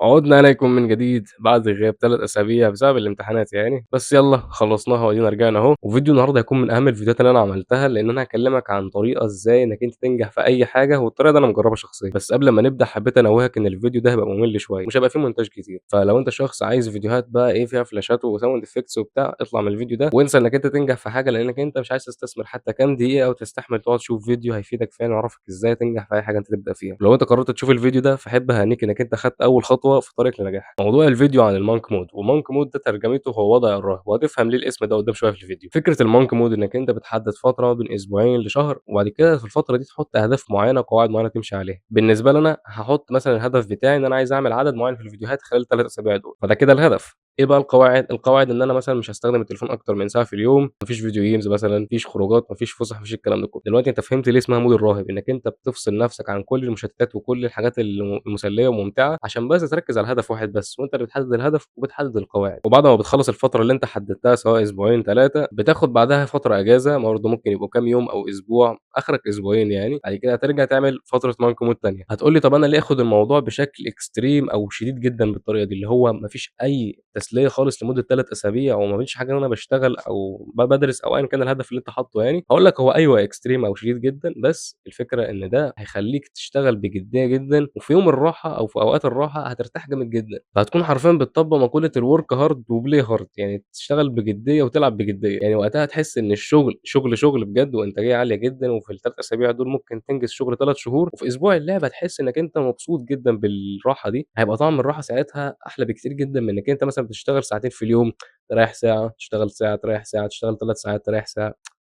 عُدنا إليكم من جديد بعد غياب 3 أسابيع بسبب الامتحانات يعني، بس يالّا خلّصناها وأدينا رجعنا أهو، وفيديو النهارده هيكون من أهم الفيديوهات اللي أنا عملتها، لإن أنا هاكلّمك عن طريقة إزاي إنّك أنت تنجح في أي حاجة، والطريقة دي أنا مجرّبها شخصيًا. بس قبل ما نبدأ حبّيت أنوّهك إن الفيديو ده هيبقى ممل شوية، مش هيبقى فيه مونتاج كتير، فلو أنت شخص عايز فيديوهات بقى إيه فيها فلاشات وsound effects وبتاع، اطلع من الفيديو ده وانسى إنّك أنت تنجح في حاجة، لإنّك أنت مش عايز تستثمر حتى كام دقيقة وتستحمل تقعد تشوف فيديو هيفيدك فعلًا ويعرّفك إزاي تنجح في أي حاجة أنت تبدأ فيها. ولو أنت قررت تشوف الفيديو ده فاحب أهنّيك إنّك أنت خدت أول خطوة في طريق لنجاحك. موضوع الفيديو عن الmonk mode وmonk mode ده ترجمته هو وضع الراهب، وهتفهم ليه الاسم ده قدّام شوية في الفيديو. فكرة الmonk mode إنّك أنت بتحدد فترة بين أسبوعين لشهر، وبعد كده في الفترة دي تحط أهداف معيّنة وقواعد معيّنة تمشي عليها. بالنسبة لي أنا هاحط مثلًا الهدف بتاعي إن أنا عايز أعمل عدد معيّن في الفيديوهات خلال ال3 أسابيع دول، فده كده الهدف. إيه بقى القواعد؟ القواعد إن أنا مثلًا مش هاستخدم التليفون أكتر من ساعة في اليوم، ما فيش فيديو games مثلًا، ما فيش خروجات، ما فيش فُسح، ما فيش الكلام ده كلّه. دلوقتي أنت فهمت ليه اسمها مود الراهب، إنّك أنت بتفصل نَفْسك عن كل المشتتات وكل الحاجات المسلية وممتعة، عشان بس تركّز على هدف واحد بس، وأنت اللي بتحدد الهدف وبتحدد القواعد. وبعد ما بتخلّص الفترة اللي أنت حددتها سواء أسبوعين، 3 بتاخد بعدها فترة إجازة برضه ممكن يبقوا كام يوم أو أسبوع، آخرك أسبوعين يعني، بعد كده هترجع تعمل فترة monk mode تانية. هتقول لي طَب أنا ليه آخد الموضوع بشكل extreme أو شديد جدًا بالطريقة دي، اللي هو ما فيش أي تسلية خالص لمدة 3 أسابيع وما فيش حاجة إن أنا باشتغل أو بادرس أو أيًا كان الهدف اللي أنت حاطّه يعني، هاقول لك هو أيوه extreme أو شديد جدًا، بس الفكرة إن ده هيخلّيك تشتغل بجدية جدًا، وفي يوم الراحة أو في أوقات الراحة هترتاح جامد جدًا، فهتكون حرفيًا بتطبّق مقولة الwork hard وplay hard يعني تشتغل بجدية وتلعب بجدية، يعني وقتها هتحس إن الشغل شغل بجد وإنتاجية عالية جدًا، وفي ال3 أسابيع دول ممكن تنجز شغل 3 شهور، وفي أسبوع اللعب هتحس إنك أنت مبسوط جدًا بالراحة دي، هيبقى طعم الراحة ساعتها أحلى بكتير جدًا من إنك أنت مثلًا بتشتغل ساعتين في اليوم، تريّح ساعة، تشتغل ساعة، تريّح ساعة، تشتغل 3 ساعات، تريّح ساعة.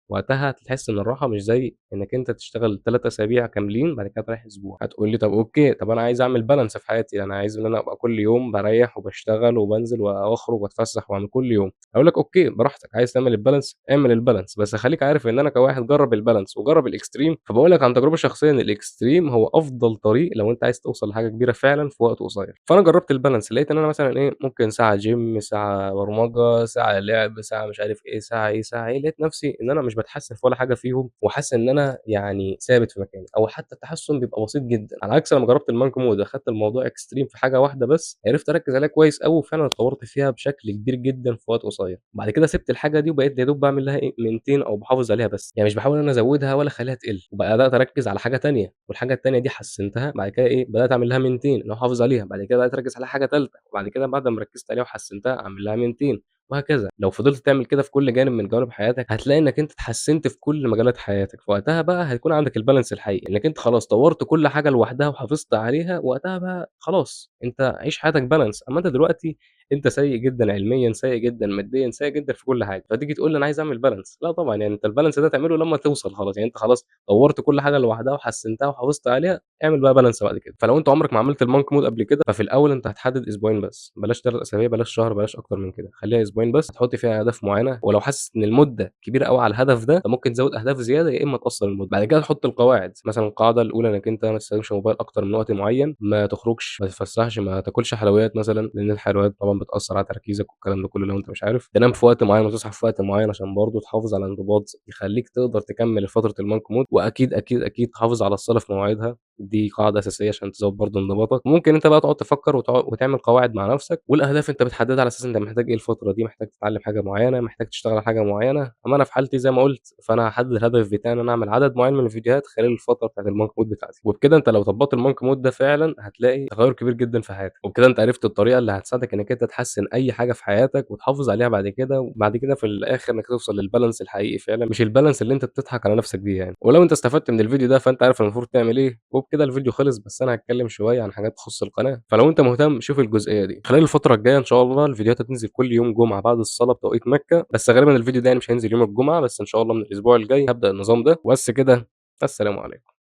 وقتها هتحس إن الراحة مش زي إنّك أنت تشتغل 3 أسابيع كاملين بعد كده تريّح أسبوع. هتقول لي طَب أوكي، طَب أنا عايز أعمل balance في حياتي، أنا عايز إن أنا أبقى كل يوم باريّح وباشتغل وبانزل وأخرج وأتفسّح وأعمل كل يوم. هاقول لك أوكي براحتك، عايز تعمل الbalance اعمل الbalance، بس خلّيك عارف إن أنا كواحد جرّب الbalance وجرّب الextreme، فباقول لك عن تجربة شخصية إن الextreme هو أفضل طريق لو أنت عايز توصل لحاجة كبيرة فعلًا في وقت قصير. فأنا جرّبت الbalance لقيت إن أنا مثلًا إيه، ممكن ساعة gym، ساعة برمجة، ساعة لعب، ساعة مش عارف إيه، ساعة إيه، ساعة إيه، لقيت نفسي إن أنا مش باتحسّن في ولا حاجة فيهم، وحاسس إن أنا يعني ثابت في مكاني، أو حتى التحسّن بيبقى بسيط جدًا، على عكس لمّا جرّبت الmonk mode أخدت الموضوع extreme في حاجة واحدة بس، عرفت أركّز عليها كويس أوي، وفعلًا اتطوّرت فيها بشكل كبير جدًا في وقت قصير. بعد كده سِبت الحاجة دي وبقيت يا دوب باعمل لها إيه maintain أو باحافظ عليها بس، يعني مش باحاول إن أنا أزوّدها ولا أخلّيها تقِل، وبدأت أركّز على حاجة تانية، والحاجة التانية دي حسّنتها، بعد كده إيه، بدأت أعمل لها maintain إن أنا أحافظ عليها، بعد كده بدأت أركّز على حاجة تالتة، وبعد كده بعد ما ركّزت عليها وحسّنتها أعمل لها maintain. وهكذا. لو فضلت تعمل كده في كل جانب من جوانب حياتك، هتلاقي إنك أنت اتحسنت في كل مجالات حياتك، فوقتها بقى هيكون عندك الbalance الحقيقي، إنك أنت خلاص طوّرت كل حاجة لوحدها وحافظت عليها، وقتها بقى خلاص أنت عيش حياتك balance. أمّا أنت دلوقتي أنت سيء جدًا علميًا، سيء جدًا ماديًا، سيء جدًا في كل حاجة، فتيجي تقول لي أنا عايز أعمل balance، لا طبعًا يعني أنت الbalance ده تعمله لمّا توصل خلاص، يعني أنت خلاص طوّرت كل حاجة لوحدها وحسنتها وحافظت عليها، اعمل بقى balance بعد كده. فلو أنت عمرك ما عملت الmonk mode قبل كده، ففي الأول أنت هتحدد أسبوعين بس، بلاش 3 أسابيع، بلاش شهر، بلاش أكتر من كده، خلّيها أسبوعين بس، تحط فيها أهداف معيّنة، ولو حاسس إن المدة كبيرة أوي على الهدف ده، فممكن تزوّد أهداف زيادة يا إما تقصّر المدة. بعد كده تحط القواعد، مثلًا القاعدة الأولى إنك أنت ما تستخدمش موبايل أكتر من وقت معيّن، ما تخرجش، ما تتفسحش، ما تاكلش حلويات مثلًا، لأن الحلويات طبعًا بتأثّر على تركيزك والكلام ده كلّه لو أنت مش عارف، تنام في وقت معيّن وتصحى في وقت معيّن عشان برضه تحافظ على انضباط يخلّيك تقدر تكمّل فترة الmonk mode، وأكيد، أكيد، أكيد تحافظ على الصلاة في مواعيدها، دي قاعدة أساسية عشان تزوّد برضه انضباطك. ممكن أنت بقى تقعد تفكّر وتعمل قواعد مع نَفْسك، والأهداف أنت بتحددها على أساس أنت محتاج إيه الفترة دي، محتاج تتعلّم حاجة معيّنة، محتاج تشتغل على حاجة معيّنة. أمّا أنا في حالتي زي ما قُلت، فأنا هاحدد الهدف بتاعي إن أنا أعمل عدد معيّن من الفيديوهات خلال الفترة بتاعة الmonk mode بتاعتي، وبكده أنت لو طبّقت الmonk mode ده فعلًا هتلاقي تغيُّر كبير جدًا في حياتك، وبكده أنت عرفت الطريقة اللي هتساعدك إنّك أنت تحسّن أي حاجة في حياتك وتحافظ عليها بعد كده، وبعد كده في الآخر إنّك توصل للbalance الحقيقي فعلًا، مش الbalance اللي أنت بتضحك على نَفْسك بيه يعني. ولو أنت استفدت من الفيديو ده فأنت عارف المفروض تعمل إيه، وبكده الفيديو خلص، بس أنا هاتكلّم شوية عن حاجات تخُص القناة، فلو أنت مهتم شوف الجزئية دي. خلال الفترة الجاية إن شاء الله الفيديوهات هتنزل كل يوم جمعة بعد الصلاة بتوقيت مكة، بس غالبًا الفيديو ده يعني مش هينزل يوم الجمعة، بس إن شاء الله من الأسبوع الجاي هابدأ النظام ده، وبس كده، السلام عليكم.